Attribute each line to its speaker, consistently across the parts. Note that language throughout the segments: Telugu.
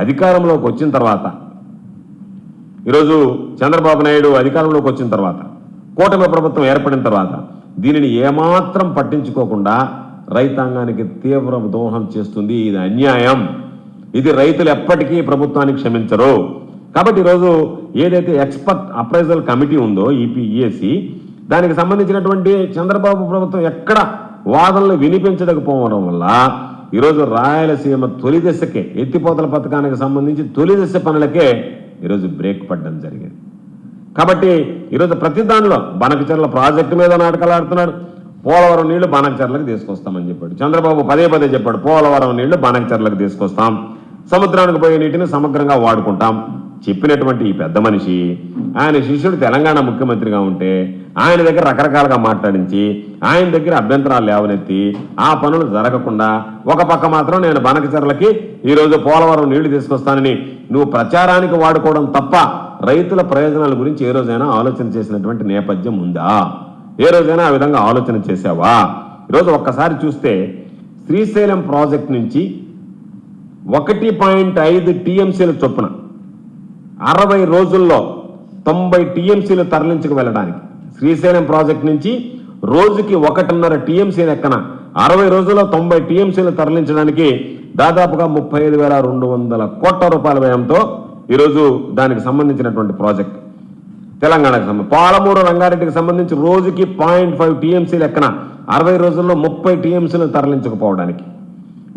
Speaker 1: అధికారంలోకి వచ్చిన తర్వాత, ఈరోజు చంద్రబాబు నాయుడు అధికారంలోకి వచ్చిన తర్వాత, కూటమి ప్రభుత్వం ఏర్పడిన తర్వాత దీనిని ఏమాత్రం పట్టించుకోకుండా రైతాంగానికి తీవ్ర దోహం చేస్తుంది. ఇది అన్యాయం. ఇది రైతులు ఎప్పటికీ ప్రభుత్వానికి క్షమించరు. కాబట్టి ఈరోజు ఏదైతే ఎక్స్పర్ట్ అప్రైజల్ కమిటీ ఉందో ఈఎస్సి, దానికి సంబంధించినటువంటి చంద్రబాబు ప్రభుత్వం ఎక్కడ వాదనలు వినిపించకపోవడం వల్ల ఈరోజు రాయలసీమ తొలి దశకే, ఎత్తిపోతల పథకానికి సంబంధించి తొలి దశ పనులకే ఈరోజు బ్రేక్ పడడం జరిగింది. కాబట్టి ఈరోజు ప్రతి దానిలో బనకచెర్ల ప్రాజెక్టు మీద నాటకాలు ఆడుతున్నాడు. పోలవరం నీళ్లు బనకచెర్లకు తీసుకొస్తామని చెప్పాడు చంద్రబాబు. పదే పదే చెప్పాడు, పోలవరం నీళ్లు బనకచెర్లకు తీసుకొస్తాం, సముద్రానికి పోయే నీటిని సమగ్రంగా వాడుకుంటాం చెప్పినటువంటి ఈ పెద్ద మనిషి, ఆయన శిష్యుడు తెలంగాణ ముఖ్యమంత్రిగా ఉంటే ఆయన దగ్గర రకరకాలుగా మాట్లాడించి, ఆయన దగ్గర అభ్యంతరాలు లేవనెత్తి ఆ పనులు జరగకుండా ఒక పక్క మాత్రం నేను బనకచెర్లకి ఈరోజు పోలవరం నీళ్లు తీసుకొస్తానని నువ్వు ప్రచారానికి వాడుకోవడం తప్ప రైతుల ప్రయోజనాల గురించి ఏ రోజైనా ఆలోచన చేసినటువంటి నేపథ్యం ఉందా? ఏ రోజైనా ఆ విధంగా ఆలోచన చేసావా? ఈరోజు ఒక్కసారి చూస్తే శ్రీశైలం ప్రాజెక్ట్ నుంచి 1.5 టీఎంసీల చొప్పున 60 రోజుల్లో 90 టీఎంసీలు తరలించుకు వెళ్ళడానికి, శ్రీశైలం ప్రాజెక్ట్ నుంచి రోజుకి 1.5 టీఎంసీ లెక్కన 60 రోజుల్లో 90 టీఎంసీలు తరలించడానికి దాదాపుగా 35,200 కోట్ల రూపాయల వ్యయంతో ఈరోజు దానికి సంబంధించినటువంటి ప్రాజెక్ట్ తెలంగాణకు సంబంధించి, పాలమూరు రంగారెడ్డికి సంబంధించి రోజుకి 0.5 టీఎంసీ లెక్కన 60 రోజుల్లో 30 టీఎంసీలు తరలించకపోవడానికి,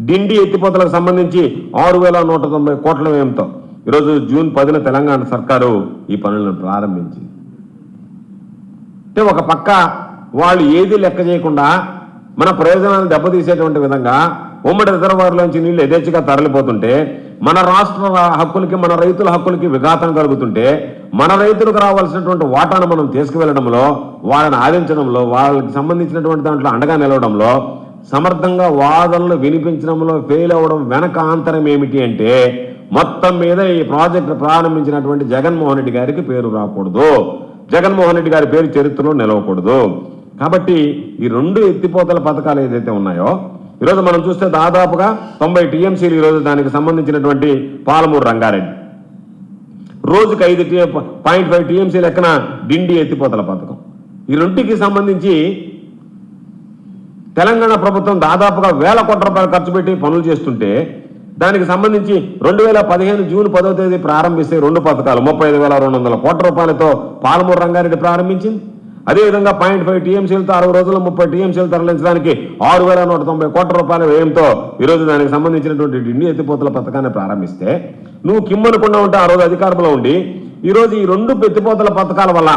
Speaker 1: డిండి ఎత్తిపోతలకు సంబంధించి 6,190 కోట్ల వ్యయంతో ఈరోజు జూన్ 10న తెలంగాణ సర్కారు ఈ పనులను ప్రారంభించింది. అంటే ఒక పక్క వాళ్ళు ఏది లెక్క చేయకుండా మన ప్రయోజనాలు దెబ్బతీసేటువంటి విధంగా ఉమ్మడి రిజర్వాయర్లోంచి నీళ్లు యథేచ్ఛగా తరలిపోతుంటే, మన రాష్ట్ర హక్కులకి, మన రైతుల హక్కులకి విఘాతం కలుగుతుంటే, మన రైతులకు రావాల్సినటువంటి వాటాను మనం తీసుకువెళ్లడంలో, వాళ్ళని ఆదించడంలో, వాళ్ళకి సంబంధించినటువంటి దాంట్లో అండగా నిలవడంలో, సమర్థంగా వాదనలు వినిపించడంలో ఫెయిల్ అవ్వడం వెనక ఆంతరం ఏమిటి అంటే, మొత్తం మీద ఈ ప్రాజెక్టు ప్రారంభించినటువంటి జగన్మోహన్ రెడ్డి గారికి పేరు రాకూడదు, జగన్మోహన్ రెడ్డి గారి పేరు చరిత్రలో నిలవకూడదు. కాబట్టి ఈ 2 ఎత్తిపోతల పథకాలు ఏదైతే ఉన్నాయో ఈరోజు మనం చూస్తే దాదాపుగా 90 టీఎంసీలు ఈరోజు దానికి సంబంధించినటువంటి పాలమూరు రంగారెడ్డి, రోజుకి 5.5 టీఎంసీ లెక్కన డిండి ఎత్తిపోతల పథకం. ఈ రెండుకి సంబంధించి తెలంగాణ ప్రభుత్వం దాదాపుగా 1,000 కోట్ల రూపాయలు ఖర్చు పెట్టి పనులు చేస్తుంటే, దానికి సంబంధించి 2015 జూన్ 10వ తేదీ ప్రారంభిస్తే 2 పథకాలు 35,200 కోట్ల రూపాయలతో పాలమూరు రంగారెడ్డి ప్రారంభించింది. అదేవిధంగా 0.5 టీఎంసీలతో 60 రోజుల్లో 30 టీఎంసీలు తరలించడానికి 6,190 కోట్ల రూపాయల వ్యయంతో ఈరోజు దానికి సంబంధించినటువంటి డిండి ఎత్తిపోతల పథకాన్ని ప్రారంభిస్తే, నువ్వు కిమ్మనకుండా ఉంటే ఆ రోజు అధికారంలో ఉండి ఈరోజు ఈ 2 ఎత్తిపోతల పథకాల వల్ల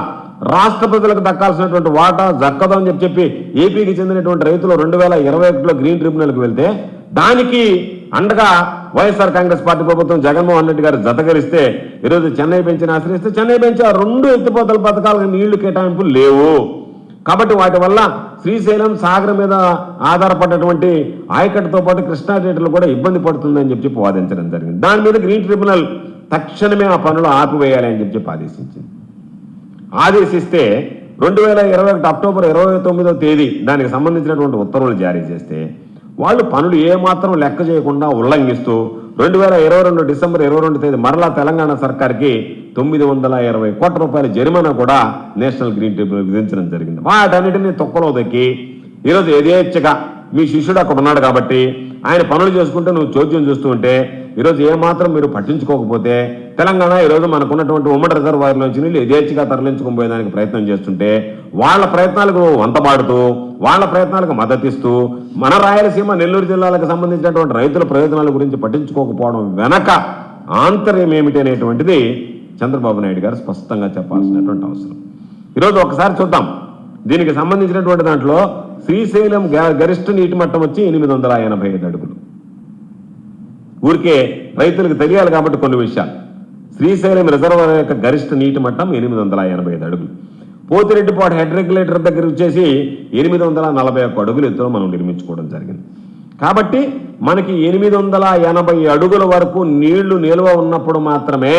Speaker 1: రాష్ట్ర ప్రజలకు దక్కాల్సినటువంటి వాటా దక్కదు అని చెప్పి ఏపీకి చెందినటువంటి రైతులు 2021లో గ్రీన్ ట్రిబ్యునల్కి వెళ్తే, దానికి అండగా వైఎస్ఆర్ కాంగ్రెస్ పార్టీ ప్రభుత్వం జగన్మోహన్ రెడ్డి గారు జతగరిస్తే ఈరోజు చెన్నై బెంచ్ని ఆశ్రయిస్తే, చెన్నై బెంచ్ ఆ 2 ఎత్తిపోతల పథకాలకు నీళ్లు కేటాయింపులు లేవు. కాబట్టి వాటి వల్ల శ్రీశైలం సాగర్ మీద ఆధారపడినటువంటి ఆయకట్టుతో పాటు కృష్ణా డేటలు కూడా ఇబ్బంది పడుతుందని చెప్పి వాదించడం జరిగింది. దాని మీద గ్రీన్ ట్రిబ్యునల్ తక్షణమే ఆ పనులు ఆపివేయాలి అని చెప్పి ఆదేశించింది. ఆదేశిస్తే 2021 అక్టోబర్ 29వ తేదీ దానికి సంబంధించినటువంటి ఉత్తర్వులు జారీ చేస్తే, వాళ్ళు పనులు ఏమాత్రం లెక్క చేయకుండా ఉల్లంఘిస్తూ 2022 డిసెంబర్ 22 తేదీ మరలా తెలంగాణ సర్కార్కి 920 కోట్ల రూపాయల జరిమానా కూడా నేషనల్ గ్రీన్ ట్రిబ్యునల్ విధించడం జరిగింది. వాటన్నిటినీ తొక్కలో దక్కి ఈరోజు యథేచ్ఛగా మీ శిష్యుడు అక్కడ ఉన్నాడు కాబట్టి ఆయన పనులు చేసుకుంటే నువ్వు చోద్యం చూస్తూ ఉంటే, ఈరోజు ఏమాత్రం మీరు పట్టించుకోకపోతే తెలంగాణ ఈరోజు మనకున్నటువంటి ఉమ్మడి రిజర్వాయర్లోంచి నీళ్ళు యథేచ్ఛగా తరలించుకోబోయేదానికి ప్రయత్నం చేస్తుంటే, వాళ్ళ ప్రయత్నాలకు వంతబాడుతూ, వాళ్ళ ప్రయత్నాలకు మద్దతిస్తూ, మన రాయలసీమ నెల్లూరు జిల్లాలకు సంబంధించినటువంటి రైతుల ప్రయోజనాల గురించి పట్టించుకోకపోవడం వెనక ఆంతర్యం ఏమిటి అనేటువంటిది చంద్రబాబు నాయుడు గారు స్పష్టంగా చెప్పాల్సినటువంటి అవసరం. ఈరోజు ఒకసారి చూద్దాం. దీనికి సంబంధించినటువంటి దాంట్లో శ్రీశైలం గరిష్ట నీటి మట్టం వచ్చి 885 అడుగులు. ఊరికే రైతులకు తెలియాలి కాబట్టి కొన్ని విషయాలు. శ్రీశైలం రిజర్వాయర్ యొక్క గరిష్ట నీటి మట్టం 885 అడుగులు. పోతిరెడ్డిపాడు హెడ్ రెగ్యులేటర్ దగ్గర వచ్చేసి 841 అడుగులు ఎత్తులో మనం నిర్మించుకోవడం జరిగింది. కాబట్టి మనకి 880 అడుగుల వరకు నీళ్లు నిల్వ ఉన్నప్పుడు మాత్రమే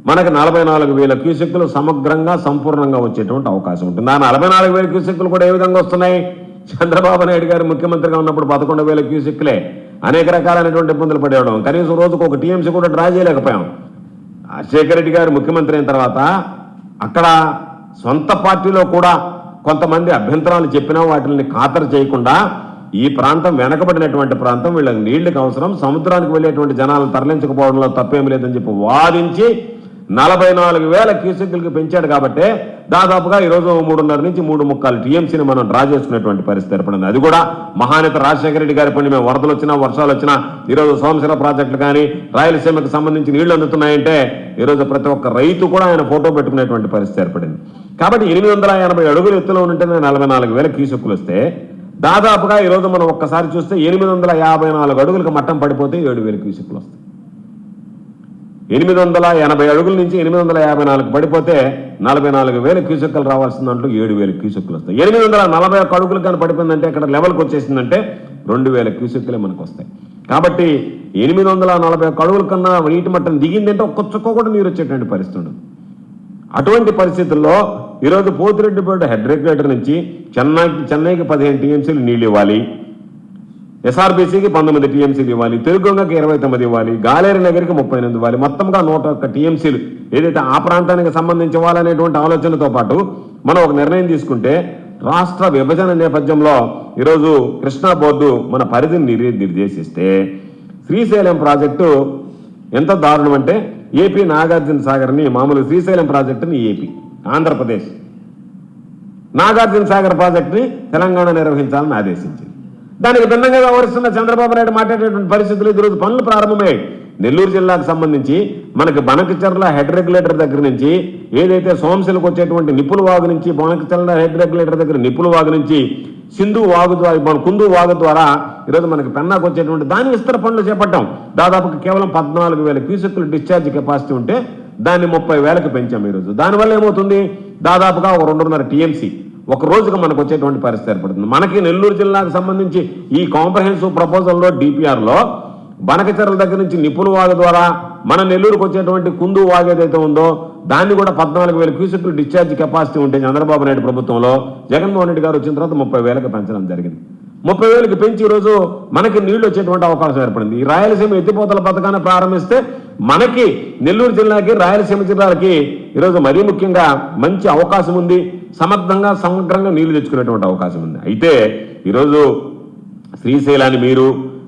Speaker 1: మనకు 44,000 క్యూసెక్కులు సమగ్రంగా సంపూర్ణంగా వచ్చేటువంటి అవకాశం ఉంటుంది. ఆ 44,000 క్యూసెక్కులు కూడా ఏ విధంగా వస్తున్నాయి? చంద్రబాబు నాయుడు గారు ముఖ్యమంత్రిగా ఉన్నప్పుడు 11,000 క్యూసెక్కులే. అనేక రకాలైనటువంటి ఇబ్బందులు పడేయడం, కనీసం రోజుకు ఒక టీఎంసీ కూడా డ్రా చేయలేకపోయాం. రాజశేఖర రెడ్డి గారు ముఖ్యమంత్రి అయిన తర్వాత అక్కడ సొంత పార్టీలో కూడా కొంతమంది అభ్యంతరాలు చెప్పినా వాటిని ఖాతరు చేయకుండా ఈ ప్రాంతం వెనకబడినటువంటి ప్రాంతం, వీళ్ళకి నీళ్లకు అవసరం, సముద్రానికి వెళ్ళేటువంటి జనాలను తరలించకపోవడంలో తప్పేమి లేదని చెప్పి వాదించి 44,000 క్యూసెక్కులకి పెంచాడు. కాబట్టి దాదాపుగా ఈరోజు 3.5 నుంచి 3.25 టీఎంసీని మనం డ్రా చేసుకునేటువంటి పరిస్థితి ఏర్పడింది. అది కూడా మహానేత రాజశేఖర రెడ్డి గారి పని. మేము వరదలు వచ్చినా వర్షాలు వచ్చినా ఈరోజు సోమశిల ప్రాజెక్టులు కానీ రాయలసీమకు సంబంధించి నీళ్లు అందుతున్నాయంటే ఈరోజు ప్రతి ఒక్క రైతు కూడా ఆయన ఫోటో పెట్టుకునేటువంటి పరిస్థితి ఏర్పడింది. కాబట్టి 880 అడుగుల ఎత్తులో ఉంటేనే 44,000 క్యూసెక్కులు వస్తే దాదాపుగా ఈరోజు మనం ఒక్కసారి చూస్తే 854 అడుగులకు మట్టం పడిపోతే 7,000 క్యూసెక్కులు వస్తాయి. 880 అడుగుల నుంచి 854 పడిపోతే 44,000 క్యూసెక్కులు రావాల్సిన దాంట్లో 7,000 క్యూసెక్కులు వస్తాయి. 841 అడుగులు కానీ పడిపోయిందంటే అక్కడ లెవెల్కి వచ్చేసిందంటే 2,000 క్యూసెక్కులే మనకు వస్తాయి. కాబట్టి 841 అడుగుల కన్నా నీటి మట్టం దిగిందంటే ఒక్క చుక్క కూడా నీరు వచ్చేటువంటి పరిస్థితి ఉండదు. అటువంటి పరిస్థితుల్లో ఈరోజు పోతిరెడ్డిపేట హెడ్ రెగ్యులేటర్ నుంచి చెన్నైకి 15 టీఎంసీలు నీళ్ళు ఇవ్వాలి, ఎస్ఆర్బీసీకి 19 టీఎంసీలు ఇవ్వాలి, తెలుగొంగకి 29 ఇవ్వాలి, గాలేరు నగర్కి 38 ఇవ్వాలి, మొత్తంగా 101 టీఎంసీలు ఏదైతే ఆ ప్రాంతానికి సంబంధించి ఇవ్వాలనేటువంటి ఆలోచనతో పాటు మనం ఒక నిర్ణయం తీసుకుంటే రాష్ట్ర విభజన నేపథ్యంలో ఈరోజు కృష్ణా బోర్డు మన పరిధిని నిర్దేశిస్తే శ్రీశైలం ప్రాజెక్టు ఎంత దారుణం అంటే ఏపీ నాగార్జున సాగర్ని మామూలు శ్రీశైలం ప్రాజెక్టుని ఏపీ ఆంధ్రప్రదేశ్, నాగార్జున సాగర్ ప్రాజెక్టుని తెలంగాణ నిర్వహించాలని ఆదేశించింది. దానికి భిన్నంగా వ్యవహరిస్తున్న చంద్రబాబు నాయుడు మాట్లాడేటువంటి పరిస్థితులు ఈరోజు పనులు ప్రారంభమయ్యాయి. నెల్లూరు జిల్లాకు సంబంధించి మనకి బనకచర్ల హెడ్ రెగ్యులేటర్ దగ్గర నుంచి ఏదైతే సోమశిలకు వచ్చేటువంటి నిప్పుల వాగు నుంచి బనకచర్ల హెడ్ రెగ్యులేటర్ దగ్గర నిప్పుల వాగు నుంచి సింధు వాగు ద్వారా కుందు వాగు ద్వారా ఈరోజు మనకి పెన్నాకు వచ్చేటువంటి దాని విస్తర పనులు చేపట్టాం. దాదాపు కేవలం 14,000 క్యూసెక్కులు డిశ్చార్జ్ కెపాసిటీ ఉంటే దాన్ని 30,000కి పెంచాం. ఈరోజు దానివల్ల ఏమవుతుంది, దాదాపుగా ఒక 2.5 టీఎంసీ ఒక రోజుకు మనకు వచ్చేటువంటి పరిస్థితి ఏర్పడుతుంది. మనకి నెల్లూరు జిల్లాకు సంబంధించి ఈ కాంప్రహెన్సివ్ ప్రపోజల్లో డిపిఆర్లో బనకచెర్ల దగ్గర నుంచి నిప్పుల వాగు ద్వారా మన నెల్లూరుకు వచ్చేటువంటి కుందు వాగు ఏదైతే ఉందో దాన్ని కూడా 14,000 క్యూసెక్కులు డిశ్చార్జ్ కెపాసిటీ ఉంటే చంద్రబాబు నాయుడు ప్రభుత్వంలో జగన్మోహన్ రెడ్డి గారు వచ్చిన తర్వాత 30,000కి పెంచడం జరిగింది. 30,000కి పెంచి ఈరోజు మనకి నీళ్లు వచ్చేటువంటి అవకాశం ఏర్పడింది. ఈ రాయలసీమ ఎత్తిపోతల పథకాన్ని ప్రారంభిస్తే మనకి నెల్లూరు జిల్లాకి రాయలసీమ జిల్లాలకి ఈరోజు మరీ ముఖ్యంగా మంచి అవకాశం ఉంది. సమర్థంగా సమగ్రంగా నీళ్లు తెచ్చుకునేటువంటి అవకాశం ఉంది. అయితే ఈరోజు శ్రీశైలాన్ని మీరు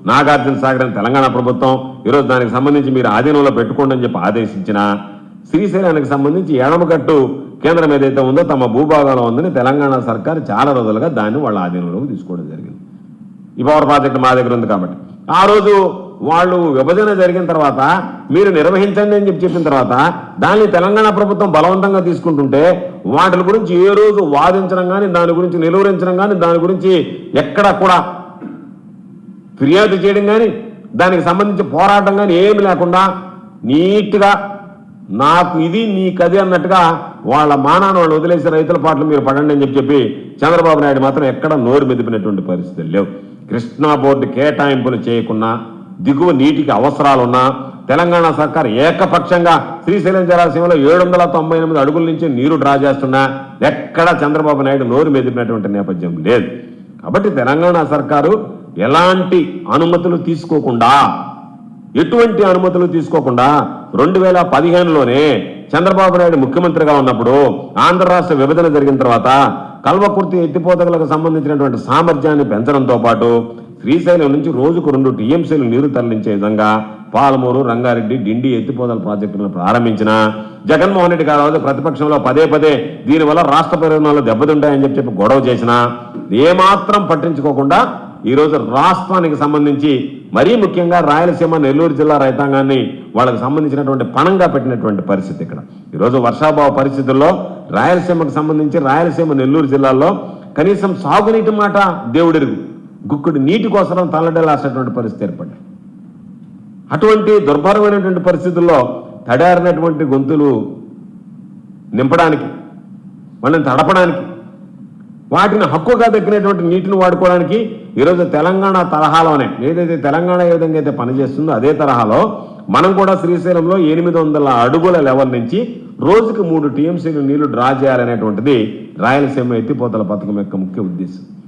Speaker 1: నాగార్జున సాగర్ అని తెలంగాణ ప్రభుత్వం ఈరోజు దానికి సంబంధించి మీరు ఆధీనంలో పెట్టుకోండి అని చెప్పి ఆదేశించిన శ్రీశైలానికి సంబంధించి ఎడమకట్టు కేంద్రం ఏదైతే ఉందో తమ భూభాగంలో ఉందని తెలంగాణ సర్కారు చాలా రోజులుగా దాన్ని వాళ్ళ ఆధీనంలోకి తీసుకోవడం జరిగింది. ఈ పవర్ ప్రాజెక్ట్ మా దగ్గర ఉంది కాబట్టి ఆ రోజు వాళ్ళు విభజన జరిగిన తర్వాత మీరు నిర్వహించండి అని చెప్పిన తర్వాత దాన్ని తెలంగాణ ప్రభుత్వం బలవంతంగా తీసుకుంటుంటే వాటి గురించి ఏ రోజు వాదించడం కానీ దాని గురించి నిలువరించడం కానీ దాని గురించి ఎక్కడ కూడా ఫిర్యాదు చేయడం కానీ దానికి సంబంధించి పోరాటం కానీ ఏమి లేకుండా నీట్గా నాకు ఇది నీకది అన్నట్టుగా వాళ్ళ మానాన్ని వాళ్ళు వదిలేసి రైతుల పాటలు మీరు పడండి అని చెప్పి చంద్రబాబు నాయుడు మాత్రం ఎక్కడ నోరు మెదిపినటువంటి పరిస్థితులు లేవు. కృష్ణా బోర్డు కేటాయింపులు చేయకున్నా దిగువ నీటికి అవసరాలున్నా తెలంగాణ సర్కార్ ఏకపక్షంగా శ్రీశైలం జలాశయంలో 798 అడుగుల నుంచి నీరు డ్రా చేస్తున్నా ఎక్కడ చంద్రబాబు నాయుడు నోరు మెదిపినటువంటి నేపథ్యం లేదు. కాబట్టి తెలంగాణ సర్కారు ఎలాంటి అనుమతులు తీసుకోకుండా ఎటువంటి అనుమతులు తీసుకోకుండా 2015లోనే చంద్రబాబు నాయుడు ముఖ్యమంత్రిగా ఉన్నప్పుడు ఆంధ్ర రాష్ట్ర విభజన జరిగిన తర్వాత కల్వకుర్తి ఎత్తిపోతలకు సంబంధించినటువంటి సామర్థ్యాన్ని పెంచడంతో పాటు శ్రీశైలం నుంచి రోజుకు 2 టీఎంసీలు నీరు తరలించే విధంగా పాలమూరు, రంగారెడ్డి, డిండి ఎత్తిపోతల ప్రాజెక్టులను ప్రారంభించిన జగన్మోహన్ రెడ్డి గారు ప్రతిపక్షంలో పదే దీనివల్ల రాష్ట్ర ప్రయోజనాలు దెబ్బతింటాయని చెప్పి గొడవ చేసినా ఏమాత్రం పట్టించుకోకుండా ఈరోజు రాష్ట్రానికి సంబంధించి మరీ ముఖ్యంగా రాయలసీమ నెల్లూరు జిల్లా రైతాంగాన్ని వాళ్ళకి సంబంధించినటువంటి పణంగా పెట్టినటువంటి పరిస్థితి. ఇక్కడ ఈరోజు వర్షాభావ పరిస్థితుల్లో రాయలసీమకు సంబంధించి రాయలసీమ నెల్లూరు జిల్లాల్లో కనీసం సాగునీటి మాట దేవుడిరుగు గుక్కుడు నీటి కోసం తల్లడేలాల్సినటువంటి పరిస్థితి ఏర్పడింది. అటువంటి దుర్భరమైనటువంటి పరిస్థితుల్లో తడారినటువంటి గొంతులు నింపడానికి వాళ్ళని తడపడానికి వాటిని హక్కుగా దక్కినటువంటి నీటిని వాడుకోవడానికి ఈరోజు తెలంగాణ తరహాలోనే ఏదైతే తెలంగాణ ఏ విధంగా అయితే పనిచేస్తుందో అదే తరహాలో మనం కూడా శ్రీశైలంలో 800 అడుగుల లెవెల్ నుంచి రోజుకి 3 టీఎంసీలు నీళ్లు డ్రా చేయాలనేటువంటిది రాయలసీమ ఎత్తిపోతల పథకం యొక్క ముఖ్య ఉద్దేశం.